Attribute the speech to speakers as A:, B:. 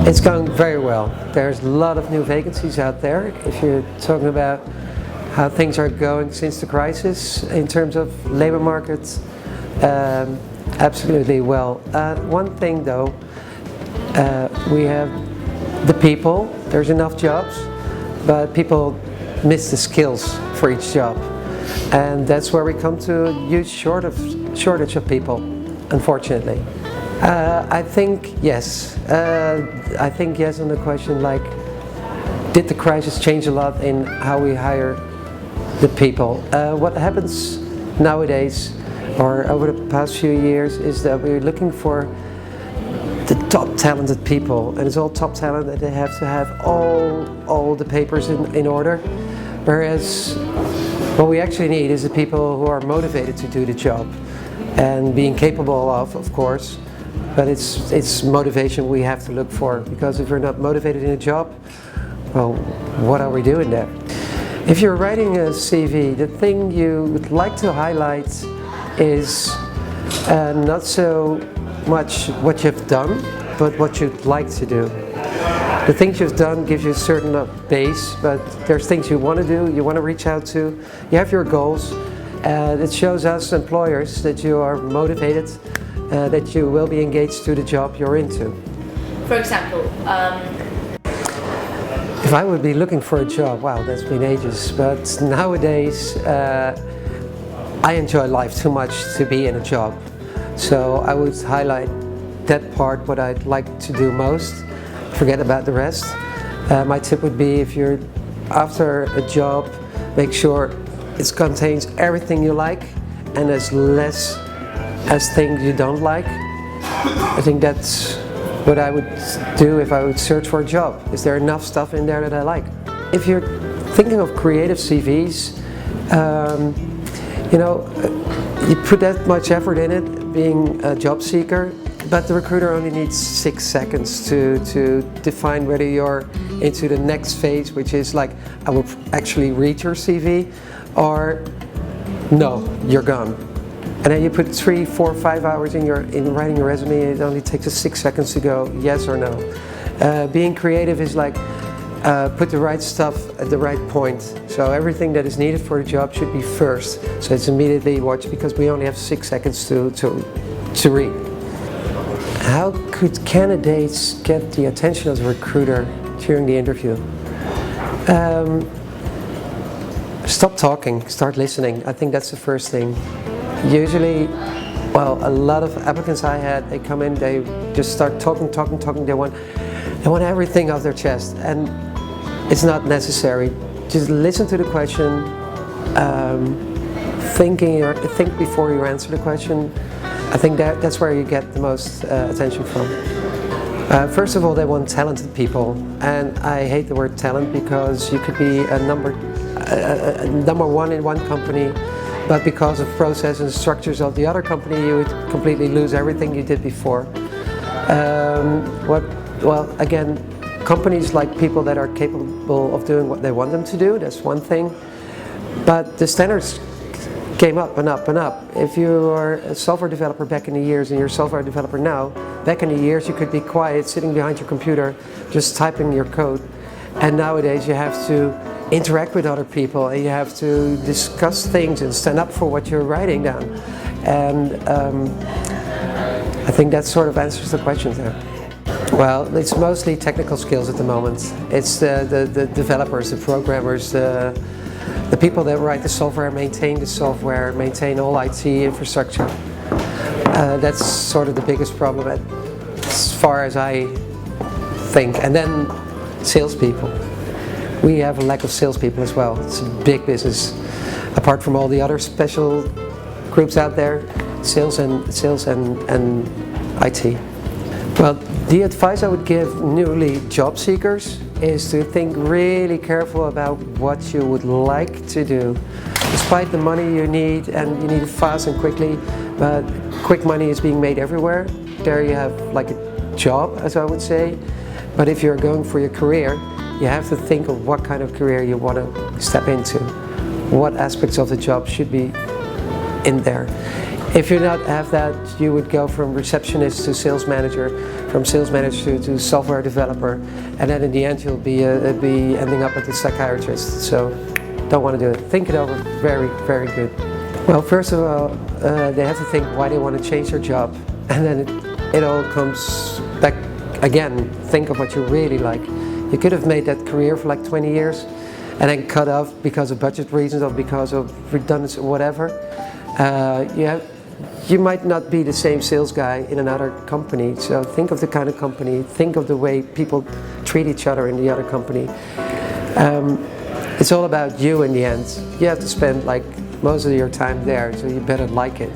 A: It's going very well. There's a lot of new vacancies out there. If you're talking about how things are going since the crisis in terms of labor markets, absolutely well. One thing though, we have the people. There's enough jobs, but people miss the skills for each job, and that's where we come to a huge shortage of people, unfortunately. I think yes. I think yes on the question, like, did the crisis change a lot in how we hire the people? What happens nowadays, or over the past few years, is that we're looking for the top talented people, and it's all top talent that they have to have all the papers in order, whereas what we actually need is the people who are motivated to do the job and being capable of course, but it's motivation we have to look for, because if we're not motivated in a job, well, what are we doing there? If you're writing a CV, the thing you would like to highlight is not so much what you've done, but what you'd like to do. The things you've done gives you a certain base, but there's things you want to do, you want to reach out to, you have your goals. It shows us employers that you are motivated, that you will be engaged to the job you're into.
B: For example,
A: if I would be looking for a job, wow, that's been ages, but nowadays I enjoy life too much to be in a job. So I would highlight that part, what I'd like to do most, forget about the rest. My tip would be, if you're after a job, make sure it contains everything you like and as less as things you don't like. I think that's what I would do if I would search for a job. Is there enough stuff in there that I like? If you're thinking of creative CVs, you put that much effort in it, being a job seeker, but the recruiter only needs 6 seconds to define whether you're into the next phase, which is like, I will actually read your CV, or no, you're gone. And then you put 3, 4, 5 hours in writing your resume, and it only takes us 6 seconds to go yes or no. Being creative is like, put the right stuff at the right point. So everything that is needed for the job should be first. So it's immediately watched, because we only have 6 seconds to read. How could candidates get the attention of the recruiter during the interview? Stop talking, start listening. I think that's the first thing. Usually, well, a lot of applicants I had, they come in, they just start talking. They want everything off their chest, and it's not necessary. Just listen to the question, think before you answer the question. I think that's where you get the most attention from. First of all, they want talented people, and I hate the word talent, because you could be a number one in one company, but because of process and structures of the other company, you would completely lose everything you did before. Well, again, companies like people that are capable of doing what they want them to do. That's one thing, but the standards came up and up and up. If you are a software developer back in the years and you're a software developer now, back in the years you could be quiet, sitting behind your computer, just typing your code. And nowadays you have to interact with other people, and you have to discuss things and stand up for what you're writing down. And I think that sort of answers the question there. Well, it's mostly technical skills at the moment. It's the developers, the programmers, the people that write the software, maintain the software, maintain all IT infrastructure. That's sort of the biggest problem as far as I think. And then salespeople. We have a lack of salespeople as well. It's a big business. Apart from all the other special groups out there, sales and IT. Well, the advice I would give newly job seekers is to think really careful about what you would like to do. Despite the money you need, and you need it fast and quickly, but quick money is being made everywhere. There you have like a job, as I would say. But if you're going for your career, you have to think of what kind of career you want to step into. What aspects of the job should be in there. If you not have that, you would go from receptionist to sales manager, from sales manager to software developer, and then in the end you'll be ending up as a psychiatrist. So don't want to do it. Think it over very, very good. Well, first of all, they have to think why they want to change their job, and then it all comes back again. Think of what you really like. You could have made that career for like 20 years and then cut off because of budget reasons or because of redundancy or whatever. You might not be the same sales guy in another company, so think of the kind of company, think of the way people treat each other in the other company. It's all about you in the end. You have to spend like most of your time there, so you better like it.